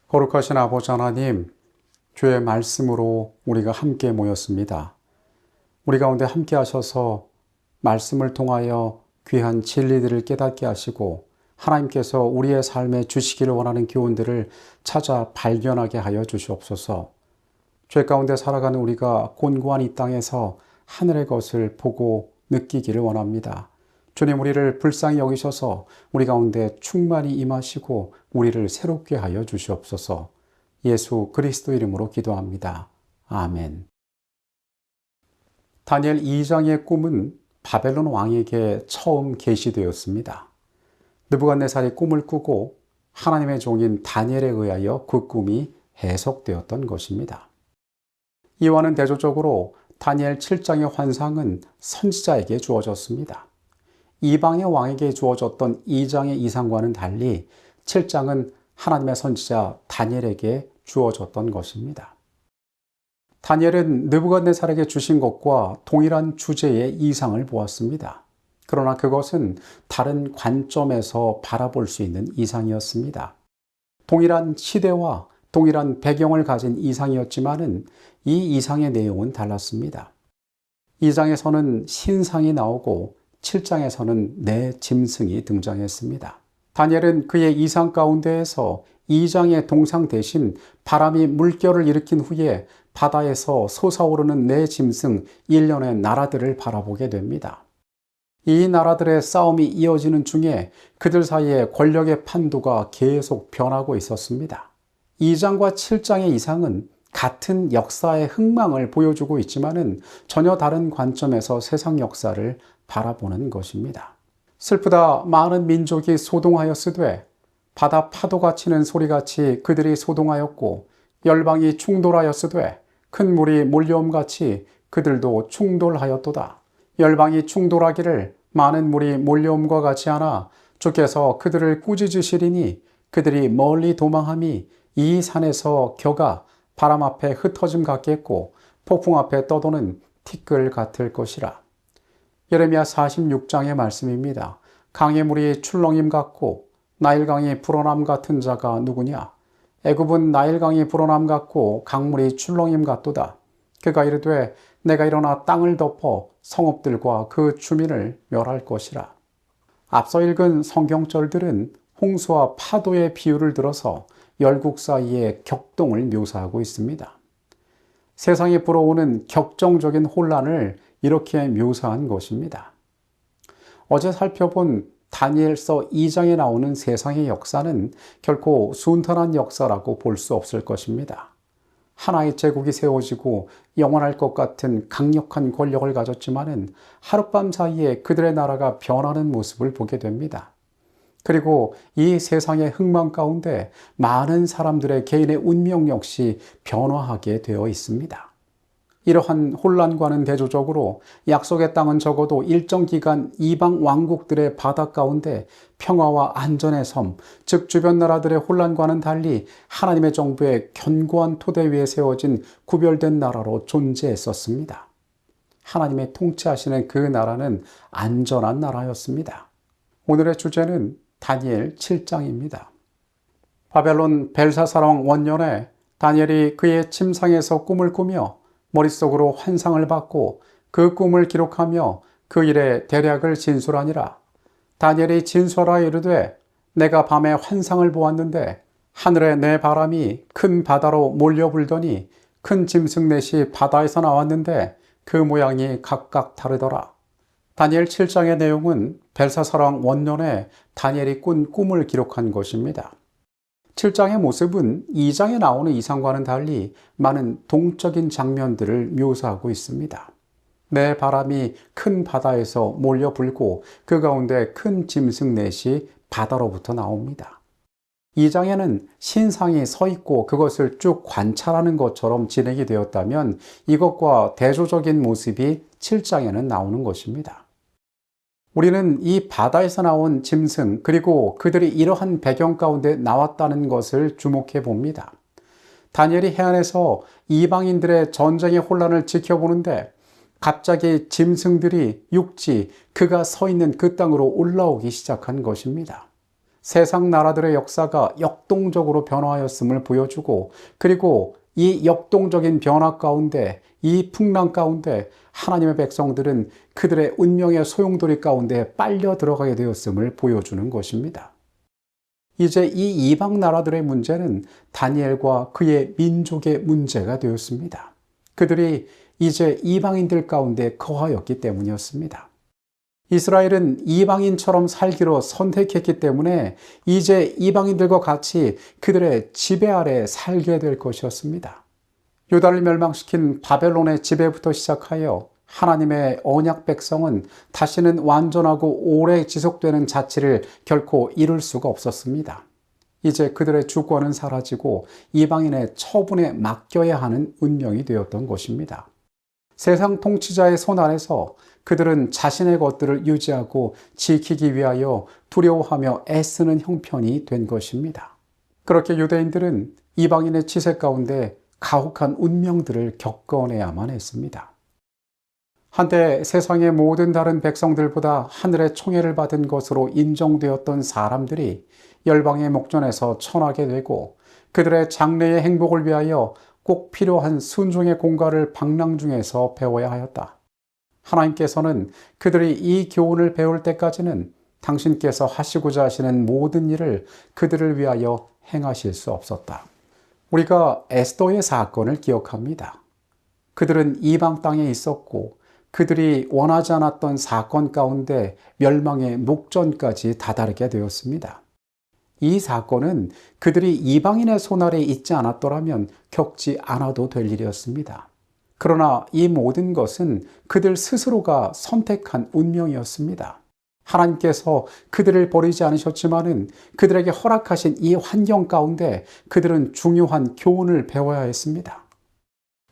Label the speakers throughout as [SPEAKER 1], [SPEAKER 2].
[SPEAKER 1] 거룩하신 아버지 하나님, 주의 말씀으로 우리가 함께 모였습니다. 우리 가운데 함께 하셔서 말씀을 통하여 귀한 진리들을 깨닫게 하시고 하나님께서 우리의 삶에 주시기를 원하는 교훈들을 찾아 발견하게 하여 주시옵소서. 죄 가운데 살아가는 우리가 곤고한 이 땅에서 하늘의 것을 보고 느끼기를 원합니다. 주님, 우리를 불쌍히 여기셔서 우리 가운데 충만히 임하시고 우리를 새롭게 하여 주시옵소서. 예수 그리스도 이름으로 기도합니다. 아멘. 다니엘 2장의 꿈은 바벨론 왕에게 처음 계시되었습니다. 느부갓네살이 꿈을 꾸고 하나님의 종인 다니엘에 의하여 그 꿈이 해석되었던 것입니다. 이와는 대조적으로 다니엘 7장의 환상은 선지자에게 주어졌습니다. 이방의 왕에게 주어졌던 2장의 이상과는 달리 7장은 하나님의 선지자 다니엘에게 주어졌던 것입니다. 다니엘은 느부갓네살에게 주신 것과 동일한 주제의 이상을 보았습니다. 그러나 그것은 다른 관점에서 바라볼 수 있는 이상이었습니다. 동일한 시대와 동일한 배경을 가진 이상이었지만은 이 이상의 내용은 달랐습니다. 2장에서는 신상이 나오고 7장에서는 내 짐승이 등장했습니다. 다니엘은 그의 이상 가운데에서 2장의 동상 대신 바람이 물결을 일으킨 후에 바다에서 솟아오르는 내 짐승 1년의 나라들을 바라보게 됩니다. 이 나라들의 싸움이 이어지는 중에 그들 사이에 권력의 판도가 계속 변하고 있었습니다. 2장과 7장의 이상은 같은 역사의 흥망을 보여주고 있지만은 전혀 다른 관점에서 세상 역사를 바라보는 것입니다. 슬프다 많은 민족이 소동하였으되 바다 파도가 치는 소리같이 그들이 소동하였고 열방이 충돌하였으되 큰 물이 몰려옴같이 그들도 충돌하였도다. 열방이 충돌하기를 많은 물이 몰려옴과 같이 하나 주께서 그들을 꾸짖으시리니 그들이 멀리 도망함이 이 산에서 겨가 바람 앞에 흩어짐 같겠고 폭풍 앞에 떠도는 티끌 같을 것이라. 예레미야 46장의 말씀입니다. 강의 물이 출렁임 같고 나일강이 불어남 같은 자가 누구냐? 애굽은 나일강이 불어남 같고 강물이 출렁임 같도다. 그가 이르되 내가 일어나 땅을 덮어 성읍들과 그 주민을 멸할 것이라. 앞서 읽은 성경절들은 홍수와 파도의 비유를 들어서 열국 사이의 격동을 묘사하고 있습니다. 세상에 불어오는 격정적인 혼란을 이렇게 묘사한 것입니다. 어제 살펴본 다니엘서 2장에 나오는 세상의 역사는 결코 순탄한 역사라고 볼 수 없을 것입니다. 하나의 제국이 세워지고 영원할 것 같은 강력한 권력을 가졌지만은 하룻밤 사이에 그들의 나라가 변하는 모습을 보게 됩니다. 그리고 이 세상의 흥망 가운데 많은 사람들의 개인의 운명 역시 변화하게 되어 있습니다. 이러한 혼란과는 대조적으로 약속의 땅은 적어도 일정 기간 이방 왕국들의 바다 가운데 평화와 안전의 섬, 즉 주변 나라들의 혼란과는 달리 하나님의 정부의 견고한 토대 위에 세워진 구별된 나라로 존재했었습니다. 하나님의 통치하시는 그 나라는 안전한 나라였습니다. 오늘의 주제는 다니엘 7장입니다. 바벨론 벨사사랑 원년에 다니엘이 그의 침상에서 꿈을 꾸며 머릿속으로 환상을 받고 그 꿈을 기록하며 그 일의 대략을 진술하니라. 다니엘이 진술하여 이르되 내가 밤에 환상을 보았는데 하늘에 내 바람이 큰 바다로 몰려 불더니 큰 짐승 넷이 바다에서 나왔는데 그 모양이 각각 다르더라. 다니엘 7장의 내용은 벨사사랑 원년에 다니엘이 꾼 꿈을 기록한 것입니다. 7장의 모습은 2장에 나오는 이상과는 달리 많은 동적인 장면들을 묘사하고 있습니다. 내 바람이 큰 바다에서 몰려 불고 그 가운데 큰 짐승 넷이 바다로부터 나옵니다. 2장에는 신상이 서 있고 그것을 쭉 관찰하는 것처럼 진행이 되었다면 이것과 대조적인 모습이 7장에는 나오는 것입니다. 우리는 이 바다에서 나온 짐승 그리고 그들이 이러한 배경 가운데 나왔다는 것을 주목해 봅니다. 다니엘이 해안에서 이방인들의 전쟁의 혼란을 지켜보는데 갑자기 짐승들이 육지, 그가 서 있는 그 땅으로 올라오기 시작한 것입니다. 세상 나라들의 역사가 역동적으로 변화하였음을 보여주고, 그리고 이 역동적인 변화 가운데, 이 풍랑 가운데 하나님의 백성들은 그들의 운명의 소용돌이 가운데 빨려 들어가게 되었음을 보여주는 것입니다. 이제 이 이방 나라들의 문제는 다니엘과 그의 민족의 문제가 되었습니다. 그들이 이제 이방인들 가운데 거하였기 때문이었습니다. 이스라엘은 이방인처럼 살기로 선택했기 때문에 이제 이방인들과 같이 그들의 지배 아래 살게 될 것이었습니다. 유다를 멸망시킨 바벨론의 지배부터 시작하여 하나님의 언약 백성은 다시는 완전하고 오래 지속되는 자치를 결코 이룰 수가 없었습니다. 이제 그들의 주권은 사라지고 이방인의 처분에 맡겨야 하는 운명이 되었던 것입니다. 세상 통치자의 손 아래서 그들은 자신의 것들을 유지하고 지키기 위하여 두려워하며 애쓰는 형편이 된 것입니다. 그렇게 유대인들은 이방인의 치세 가운데 가혹한 운명들을 겪어내야만 했습니다. 한때 세상의 모든 다른 백성들보다 하늘의 총애를 받은 것으로 인정되었던 사람들이 열방의 목전에서 처하게 되고, 그들의 장래의 행복을 위하여 꼭 필요한 순종의 공과를 방랑 중에서 배워야 하였다. 하나님께서는 그들이 이 교훈을 배울 때까지는 당신께서 하시고자 하시는 모든 일을 그들을 위하여 행하실 수 없었다. 우리가 에스더의 사건을 기억합니다. 그들은 이방 땅에 있었고 그들이 원하지 않았던 사건 가운데 멸망의 목전까지 다다르게 되었습니다. 이 사건은 그들이 이방인의 손 아래 있지 않았더라면 겪지 않아도 될 일이었습니다. 그러나 이 모든 것은 그들 스스로가 선택한 운명이었습니다. 하나님께서 그들을 버리지 않으셨지만은 그들에게 허락하신 이 환경 가운데 그들은 중요한 교훈을 배워야 했습니다.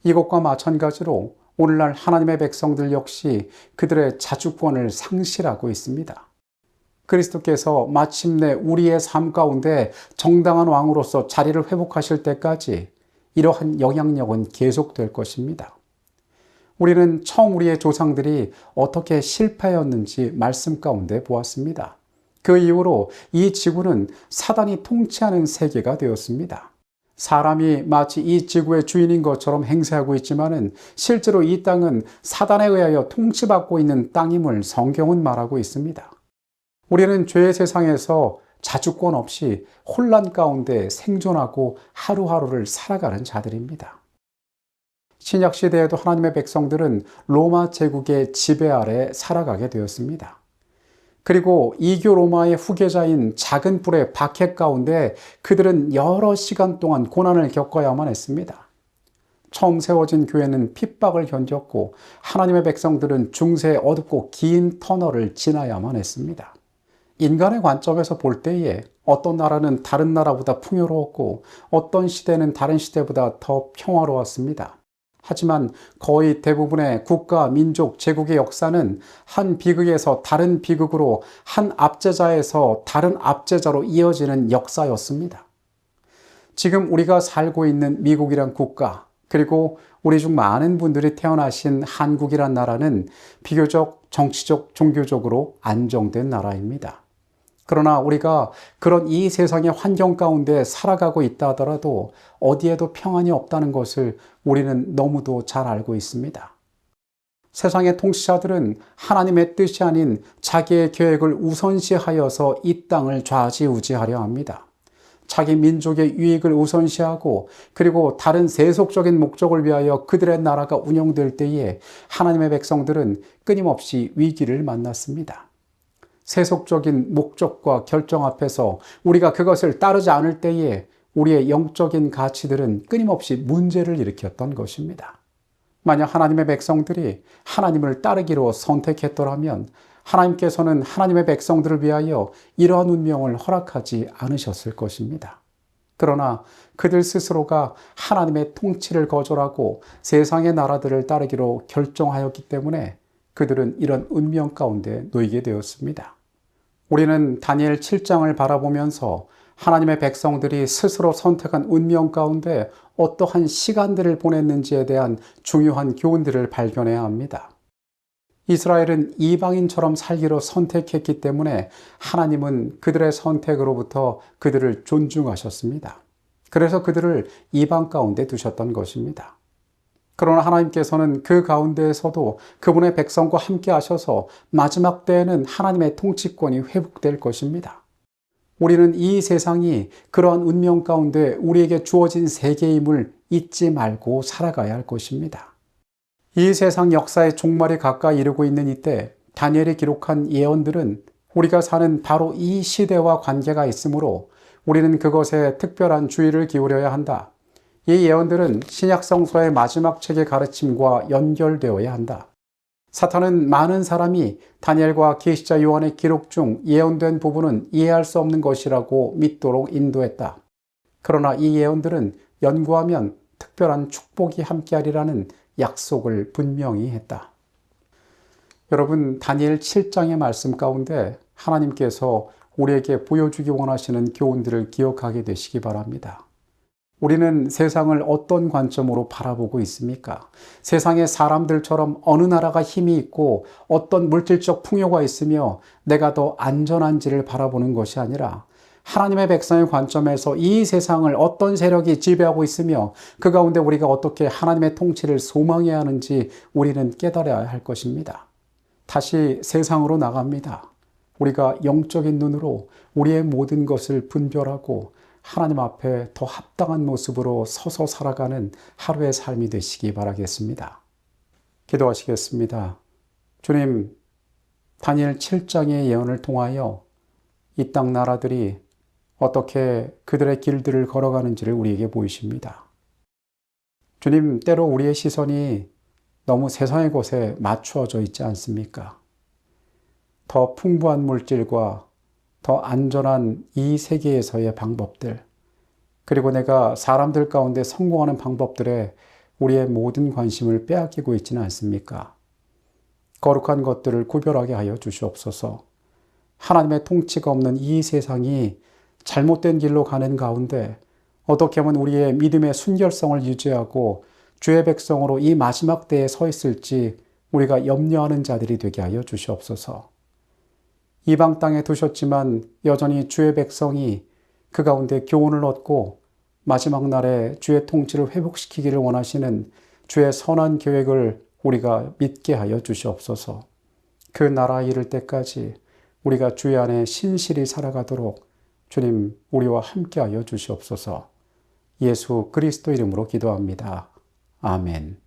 [SPEAKER 1] 이것과 마찬가지로 오늘날 하나님의 백성들 역시 그들의 자주권을 상실하고 있습니다. 그리스도께서 마침내 우리의 삶 가운데 정당한 왕으로서 자리를 회복하실 때까지 이러한 영향력은 계속될 것입니다. 우리는 처음 우리의 조상들이 어떻게 실패하였는지 말씀 가운데 보았습니다. 그 이후로 이 지구는 사단이 통치하는 세계가 되었습니다. 사람이 마치 이 지구의 주인인 것처럼 행세하고 있지만은 실제로 이 땅은 사단에 의하여 통치받고 있는 땅임을 성경은 말하고 있습니다. 우리는 죄의 세상에서 자주권 없이 혼란 가운데 생존하고 하루하루를 살아가는 자들입니다. 신약 시대에도 하나님의 백성들은 로마 제국의 지배 아래 살아가게 되었습니다. 그리고 이교 로마의 후계자인 작은 뿔의 박해 가운데 그들은 여러 시간 동안 고난을 겪어야만 했습니다. 처음 세워진 교회는 핍박을 견뎠고 하나님의 백성들은 중세의 어둡고 긴 터널을 지나야만 했습니다. 인간의 관점에서 볼 때에 어떤 나라는 다른 나라보다 풍요로웠고 어떤 시대는 다른 시대보다 더 평화로웠습니다. 하지만 거의 대부분의 국가, 민족, 제국의 역사는 한 비극에서 다른 비극으로, 한 압제자에서 다른 압제자로 이어지는 역사였습니다. 지금 우리가 살고 있는 미국이란 국가, 그리고 우리 중 많은 분들이 태어나신 한국이란 나라는 비교적 정치적, 종교적으로 안정된 나라입니다. 그러나 우리가 그런 이 세상의 환경 가운데 살아가고 있다 하더라도 어디에도 평안이 없다는 것을 우리는 너무도 잘 알고 있습니다. 세상의 통치자들은 하나님의 뜻이 아닌 자기의 계획을 우선시하여서 이 땅을 좌지우지하려 합니다. 자기 민족의 유익을 우선시하고 그리고 다른 세속적인 목적을 위하여 그들의 나라가 운영될 때에 하나님의 백성들은 끊임없이 위기를 만났습니다. 세속적인 목적과 결정 앞에서 우리가 그것을 따르지 않을 때에 우리의 영적인 가치들은 끊임없이 문제를 일으켰던 것입니다. 만약 하나님의 백성들이 하나님을 따르기로 선택했더라면 하나님께서는 하나님의 백성들을 위하여 이러한 운명을 허락하지 않으셨을 것입니다. 그러나 그들 스스로가 하나님의 통치를 거절하고 세상의 나라들을 따르기로 결정하였기 때문에 그들은 이런 운명 가운데 놓이게 되었습니다. 우리는 다니엘 7장을 바라보면서 하나님의 백성들이 스스로 선택한 운명 가운데 어떠한 시간들을 보냈는지에 대한 중요한 교훈들을 발견해야 합니다. 이스라엘은 이방인처럼 살기로 선택했기 때문에 하나님은 그들의 선택으로부터 그들을 존중하셨습니다. 그래서 그들을 이방 가운데 두셨던 것입니다. 그러나 하나님께서는 그 가운데에서도 그분의 백성과 함께 하셔서 마지막 때에는 하나님의 통치권이 회복될 것입니다. 우리는 이 세상이 그러한 운명 가운데 우리에게 주어진 세계임을 잊지 말고 살아가야 할 것입니다. 이 세상 역사의 종말이 가까이 이르고 있는 이때 다니엘이 기록한 예언들은 우리가 사는 바로 이 시대와 관계가 있으므로 우리는 그것에 특별한 주의를 기울여야 한다. 이 예언들은 신약성서의 마지막 책의 가르침과 연결되어야 한다. 사탄은 많은 사람이 다니엘과 계시자 요한의 기록 중 예언된 부분은 이해할 수 없는 것이라고 믿도록 인도했다. 그러나 이 예언들은 연구하면 특별한 축복이 함께하리라는 약속을 분명히 했다. 여러분, 다니엘 7장의 말씀 가운데 하나님께서 우리에게 보여주기 원하시는 교훈들을 기억하게 되시기 바랍니다. 우리는 세상을 어떤 관점으로 바라보고 있습니까? 세상의 사람들처럼 어느 나라가 힘이 있고 어떤 물질적 풍요가 있으며 내가 더 안전한지를 바라보는 것이 아니라 하나님의 백성의 관점에서 이 세상을 어떤 세력이 지배하고 있으며 그 가운데 우리가 어떻게 하나님의 통치를 소망해야 하는지 우리는 깨달아야 할 것입니다. 다시 세상으로 나갑니다. 우리가 영적인 눈으로 우리의 모든 것을 분별하고 하나님 앞에 더 합당한 모습으로 서서 살아가는 하루의 삶이 되시기 바라겠습니다. 기도하시겠습니다. 주님, 다니엘 7장의 예언을 통하여 이 땅 나라들이 어떻게 그들의 길들을 걸어가는지를 우리에게 보이십니다. 주님, 때로 우리의 시선이 너무 세상의 것에 맞추어져 있지 않습니까? 더 풍부한 물질과 더 안전한 이 세계에서의 방법들, 그리고 내가 사람들 가운데 성공하는 방법들에 우리의 모든 관심을 빼앗기고 있지는 않습니까? 거룩한 것들을 구별하게 하여 주시옵소서. 하나님의 통치가 없는 이 세상이 잘못된 길로 가는 가운데 어떻게 하면 우리의 믿음의 순결성을 유지하고 주의 백성으로 이 마지막 때에 서 있을지 우리가 염려하는 자들이 되게 하여 주시옵소서. 이방 땅에 두셨지만 여전히 주의 백성이 그 가운데 교훈을 얻고 마지막 날에 주의 통치를 회복시키기를 원하시는 주의 선한 계획을 우리가 믿게 하여 주시옵소서. 그 나라에 이를 때까지 우리가 주의 안에 신실히 살아가도록 주님 우리와 함께 하여 주시옵소서. 예수 그리스도 이름으로 기도합니다. 아멘.